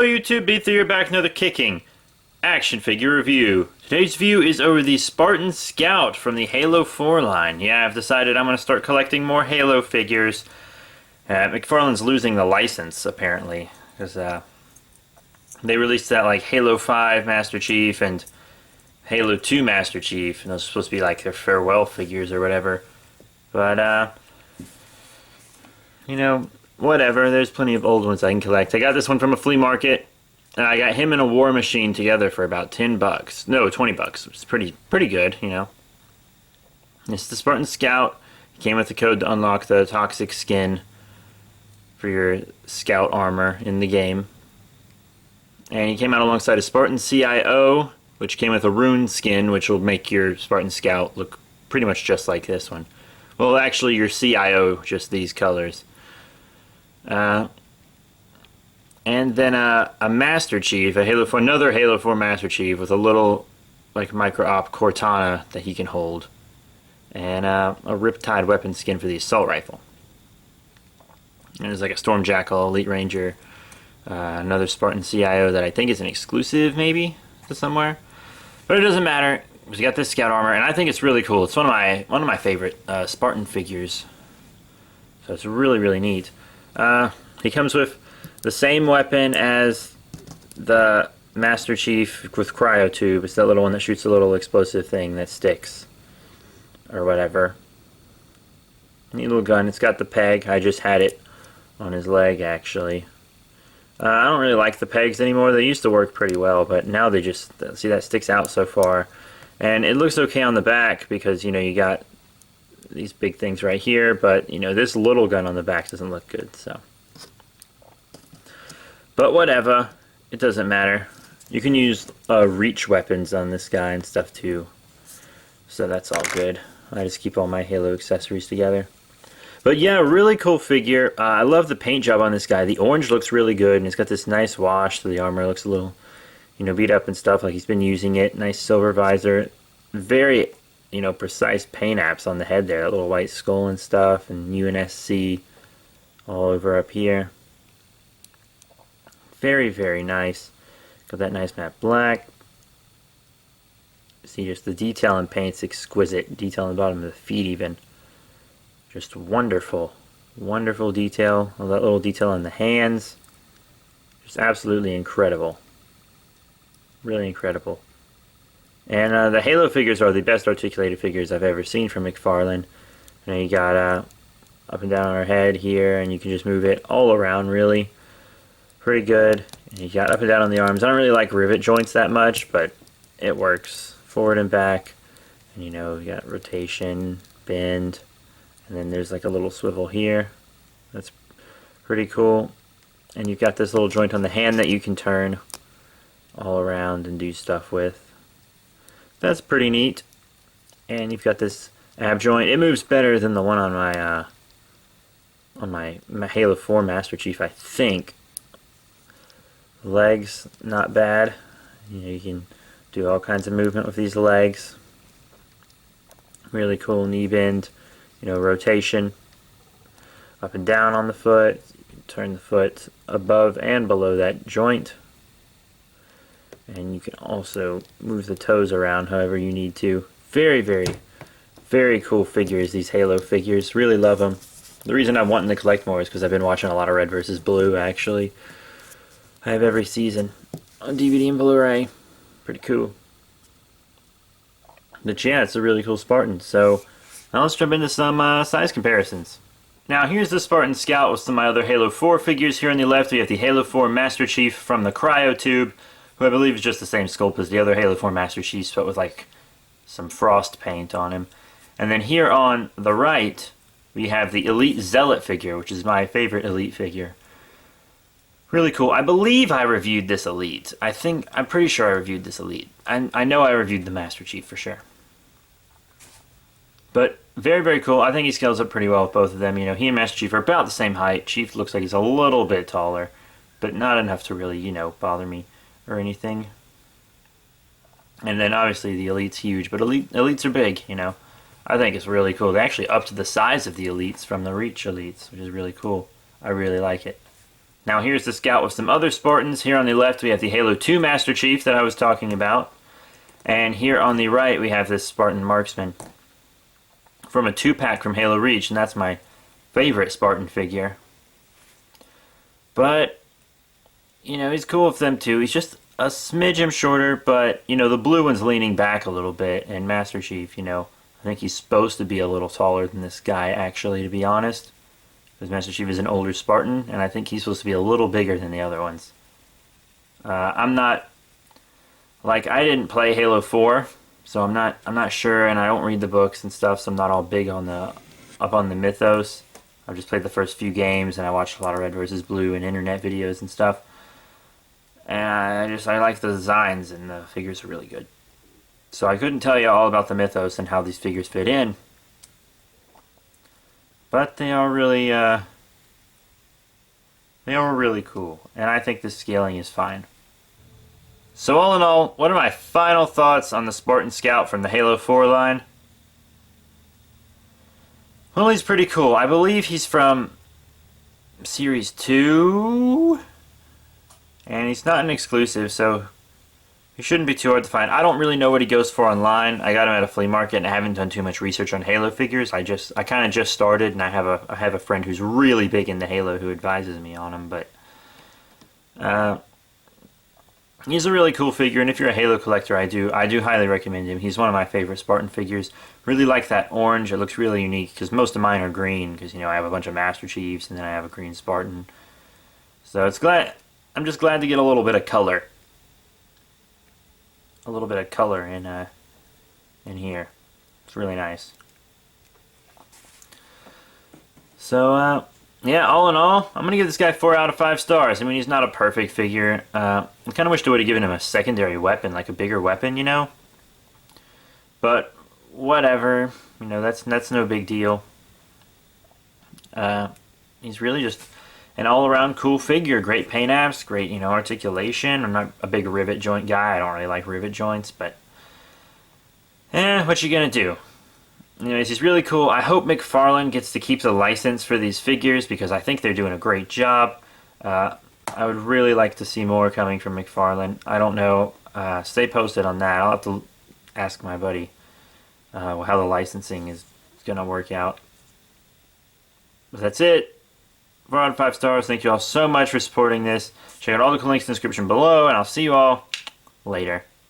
Hello YouTube, B3 here back another kicking action figure review. Today's view is over the Spartan Scout from the Halo 4 line. Yeah, I've decided I'm going to start collecting more Halo figures. McFarlane's losing the license, apparently, because they released that like Halo 5 Master Chief and Halo 2 Master Chief, and those are supposed to be like their farewell figures or whatever. But, you know, whatever, there's plenty of old ones I can collect. I got this one from a flea market, and I got him and a War Machine together for about 10 bucks. No, 20 bucks. It's pretty good, you know. It's the Spartan Scout. He came with the code to unlock the toxic skin for your Scout armor in the game. And he came out alongside a Spartan CIO, which came with a rune skin, which will make your Spartan Scout look pretty much just like this one. Well, actually, your CIO, just these colors. And then a Master Chief, another Halo 4 Master Chief with a little like micro-op Cortana that he can hold, and a Riptide weapon skin for the assault rifle. And there's like a Storm Jackal, Elite Ranger, another Spartan CIO that I think is an exclusive maybe to somewhere, but it doesn't matter. We got this Scout armor, and I think it's really cool. It's one of my favorite Spartan figures, so it's really neat. He comes with the same weapon as the Master Chief with Cryo Tube. It's that little one that shoots a little explosive thing that sticks, or whatever. Neat little gun. It's got the peg. I just had it on his leg, actually. I don't really like the pegs anymore. They used to work pretty well, but now they just, see, that sticks out so far. And it looks okay on the back because, you know, you got these big things right here, but, you know, this little gun on the back doesn't look good, so. But whatever, it doesn't matter. You can use reach weapons on this guy and stuff too, so that's all good. I just keep all my Halo accessories together. But yeah, really cool figure. I love the paint job on this guy. The orange looks really good, and it's got this nice wash, so the armor looks a little, you know, beat up and stuff, like he's been using it. Nice silver visor. Very, you know, precise paint apps on the head there. That little white skull and stuff, and UNSC all over up here. Very nice. Got that nice matte black. See, just the detail in paint's exquisite. Detail on the bottom of the feet even. Just wonderful. Wonderful detail. All that little detail on the hands. Just absolutely incredible. Really incredible. And the Halo figures are the best articulated figures I've ever seen from McFarlane. You know, you got up and down on our head here, and you can just move it all around, really. Pretty good. And you got up and down on the arms. I don't really like rivet joints that much, but it works. Forward and back. And, you know, you got rotation, bend, and then there's like a little swivel here. That's pretty cool. And you've got this little joint on the hand that you can turn all around and do stuff with. That's pretty neat. And you've got this ab joint. It moves better than the one on my Halo 4 Master Chief, I think. Legs, not bad. You know, you can do all kinds of movement with these legs. Really cool knee bend. You know, rotation. Up and down on the foot. You can turn the foot above and below that joint. And you can also move the toes around however you need to. Very cool figures, these Halo figures. Really love them. The reason I'm wanting to collect more is because I've been watching a lot of Red vs. Blue, actually. I have every season on DVD and Blu-ray. Pretty cool. But yeah, it's a really cool Spartan. So now let's jump into some size comparisons. Now here's the Spartan Scout with some of my other Halo 4 figures. Here on the left we have the Halo 4 Master Chief from the Cryo Tube, who I believe is just the same sculpt as the other Halo 4 Master Chiefs, but with like some frost paint on him. And then here on the right, we have the Elite Zealot figure, which is my favorite Elite figure. Really cool. I believe I reviewed this Elite. I'm pretty sure I reviewed this Elite. I know I reviewed the Master Chief for sure. But very cool. I think he scales up pretty well with both of them. You know, he and Master Chief are about the same height. Chief looks like he's a little bit taller, but not enough to really, you know, bother me or anything. And then obviously the Elite's huge, but Elites are big, you know. I think it's really cool. They're actually up to the size of the Elites from the Reach Elites, which is really cool. I really like it. Now here's the Scout with some other Spartans. Here on the left we have the Halo 2 Master Chief that I was talking about. And here on the right we have this Spartan Marksman from a 2-pack from Halo Reach, and that's my favorite Spartan figure. But, you know, he's cool with them too. He's just a smidgen shorter, but, you know, the blue one's leaning back a little bit, and Master Chief, you know, I think he's supposed to be a little taller than this guy, actually, to be honest. Because Master Chief is an older Spartan, and I think he's supposed to be a little bigger than the other ones. I'm not, like, I didn't play Halo 4, so I'm not sure, and I don't read the books and stuff, so I'm not all big on up on the mythos. I've just played the first few games, and I watched a lot of Red vs. Blue and internet videos and stuff. And I like the designs, and the figures are really good. So I couldn't tell you all about the mythos and how these figures fit in. But they are really cool, and I think the scaling is fine. So all in all, what are my final thoughts on the Spartan Scout from the Halo 4 line? Well, he's pretty cool. I believe he's from Series 2, and he's not an exclusive, so he shouldn't be too hard to find. I don't really know what he goes for online. I got him at a flea market, and I haven't done too much research on Halo figures. I kind of just started, and I have a friend who's really big into Halo who advises me on him, but he's a really cool figure, and if you're a Halo collector, I do highly recommend him. He's one of my favorite Spartan figures. Really like that orange. It looks really unique, because most of mine are green, because, you know, I have a bunch of Master Chiefs, and then I have a green Spartan. So I'm just glad to get a little bit of color. A little bit of color in here. It's really nice. So, yeah, all in all, I'm going to give this guy 4 out of 5 stars. I mean, he's not a perfect figure. I kind of wish they would have given him a secondary weapon, like a bigger weapon, you know? But, whatever. You know, that's no big deal. He's really just an all-around cool figure. Great paint apps, great, you know, articulation. I'm not a big rivet joint guy. I don't really like rivet joints, but what you gonna do? Anyways, he's really cool. I hope McFarlane gets to keep the license for these figures, because I think they're doing a great job. I would really like to see more coming from McFarlane. I don't know. Stay posted on that. I'll have to ask my buddy how the licensing is gonna work out. But that's it. 4 out of 5 stars. Thank you all so much for supporting this. Check out all the links in the description below, and I'll see you all later.